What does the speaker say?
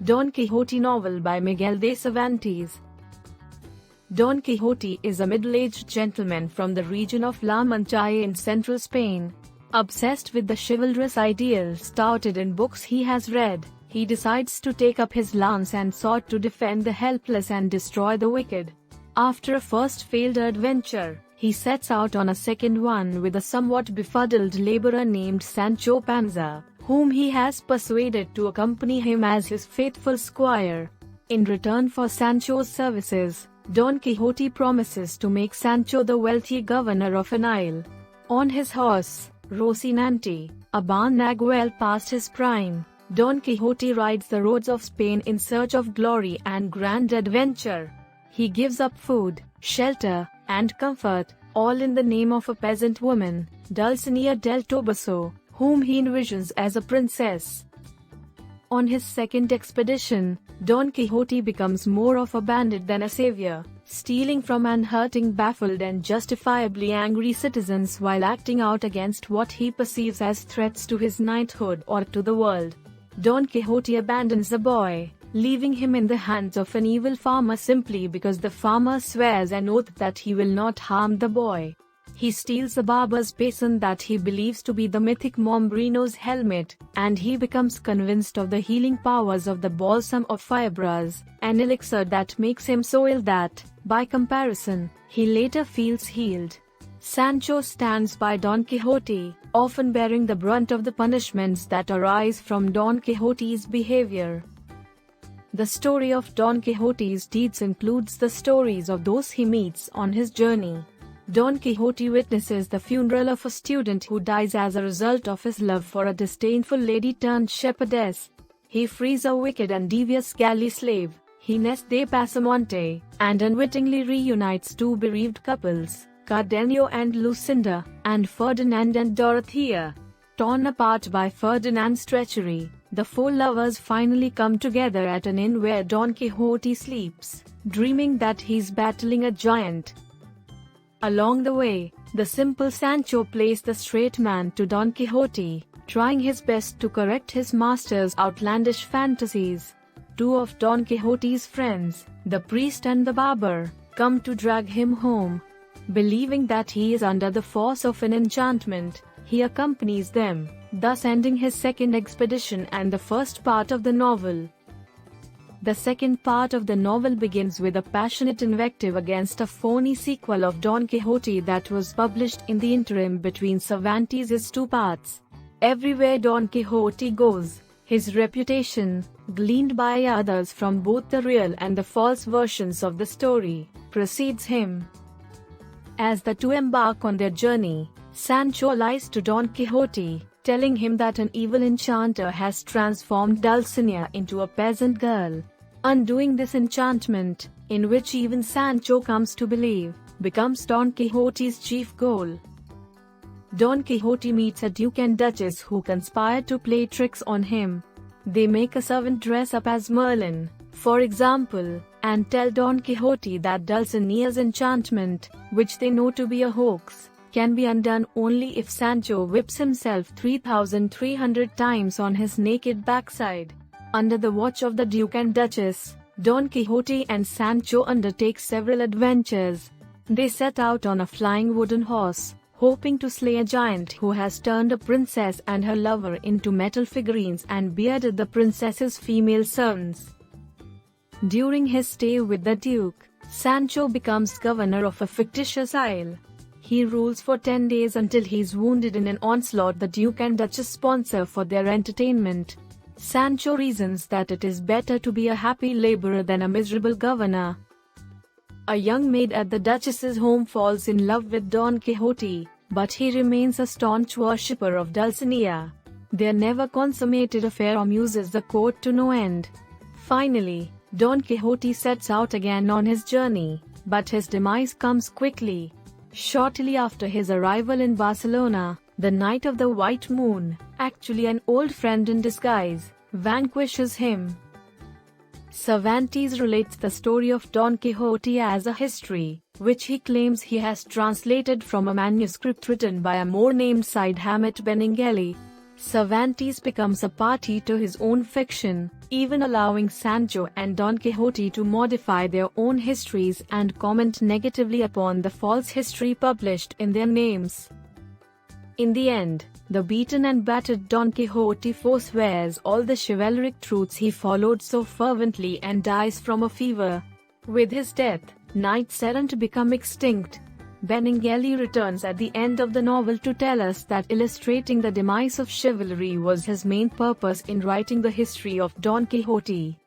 Don Quixote novel by Miguel de Cervantes. Don Quixote is a middle-aged gentleman from the region of La Mancha in central Spain. Obsessed with the chivalrous ideals touted in books he has read, he decides to take up his lance and sword to defend the helpless and destroy the wicked. After a first failed adventure, he sets out on a second one with a somewhat befuddled laborer named Sancho Panza, whom he has persuaded to accompany him as his faithful squire. In return for Sancho's services, Don Quixote promises to make Sancho the wealthy governor of an isle. On his horse, Rocinante, a barn nag well past his prime, Don Quixote rides the roads of Spain in search of glory and grand adventure. He gives up food, shelter, and comfort, all in the name of a peasant woman, Dulcinea del Toboso, whom he envisions as a princess. On his second expedition, Don Quixote becomes more of a bandit than a savior, stealing from and hurting baffled and justifiably angry citizens while acting out against what he perceives as threats to his knighthood or to the world. Don Quixote abandons the boy, leaving him in the hands of an evil farmer simply because the farmer swears an oath that he will not harm the boy. He steals a barber's basin that he believes to be the mythic Mombrino's helmet, and he becomes convinced of the healing powers of the balsam of Firebras, an elixir that makes him so ill that, by comparison, he later feels healed. Sancho stands by Don Quixote, often bearing the brunt of the punishments that arise from Don Quixote's behavior. The story of Don Quixote's deeds includes the stories of those he meets on his journey. Don Quixote witnesses the funeral of a student who dies as a result of his love for a disdainful lady-turned-shepherdess. He frees a wicked and devious galley slave, Ginés de Pasamonte, and unwittingly reunites two bereaved couples, Cardenio and Lucinda, and Ferdinand and Dorothea. Torn apart by Ferdinand's treachery, the four lovers finally come together at an inn where Don Quixote sleeps, dreaming that he's battling a giant. Along the way, the simple Sancho plays the straight man to Don Quixote, trying his best to correct his master's outlandish fantasies. Two of Don Quixote's friends, the priest and the barber, come to drag him home. Believing that he is under the force of an enchantment, he accompanies them, thus ending his second expedition and the first part of the novel. The second part of the novel begins with a passionate invective against a phony sequel of Don Quixote that was published in the interim between Cervantes' two parts. Everywhere Don Quixote goes, his reputation, gleaned by others from both the real and the false versions of the story, precedes him. As the two embark on their journey, Sancho lies to Don Quixote, telling him that an evil enchanter has transformed Dulcinea into a peasant girl. Undoing this enchantment, in which even Sancho comes to believe, becomes Don Quixote's chief goal. Don Quixote meets a duke and duchess who conspire to play tricks on him. They make a servant dress up as Merlin, for example, and tell Don Quixote that Dulcinea's enchantment, which they know to be a hoax, can be undone only if Sancho whips himself 3,300 times on his naked backside. Under the watch of the Duke and Duchess, Don Quixote and Sancho undertake several adventures. They set out on a flying wooden horse, hoping to slay a giant who has turned a princess and her lover into metal figurines and bearded the princess's female servants. During his stay with the Duke, Sancho becomes governor of a fictitious isle. He rules for 10 days until he is wounded in an onslaught the Duke and Duchess sponsor for their entertainment. Sancho reasons that it is better to be a happy laborer than a miserable governor. A young maid at the Duchess's home falls in love with Don Quixote, but he remains a staunch worshipper of Dulcinea. Their never consummated affair amuses the court to no end. Finally, Don Quixote sets out again on his journey, but his demise comes quickly. Shortly after his arrival in Barcelona, the Knight of the White Moon, actually an old friend in disguise, vanquishes him. Cervantes relates the story of Don Quixote as a history, which he claims he has translated from a manuscript written by a Moor named Cide Hamet Benengeli. Cervantes becomes a party to his own fiction, even allowing Sancho and Don Quixote to modify their own histories and comment negatively upon the false history published in their names. In the end, the beaten and battered Don Quixote forswears all the chivalric truths he followed so fervently and dies from a fever. With his death, knights errant become extinct. Benengeli returns at the end of the novel to tell us that illustrating the demise of chivalry was his main purpose in writing the history of Don Quixote.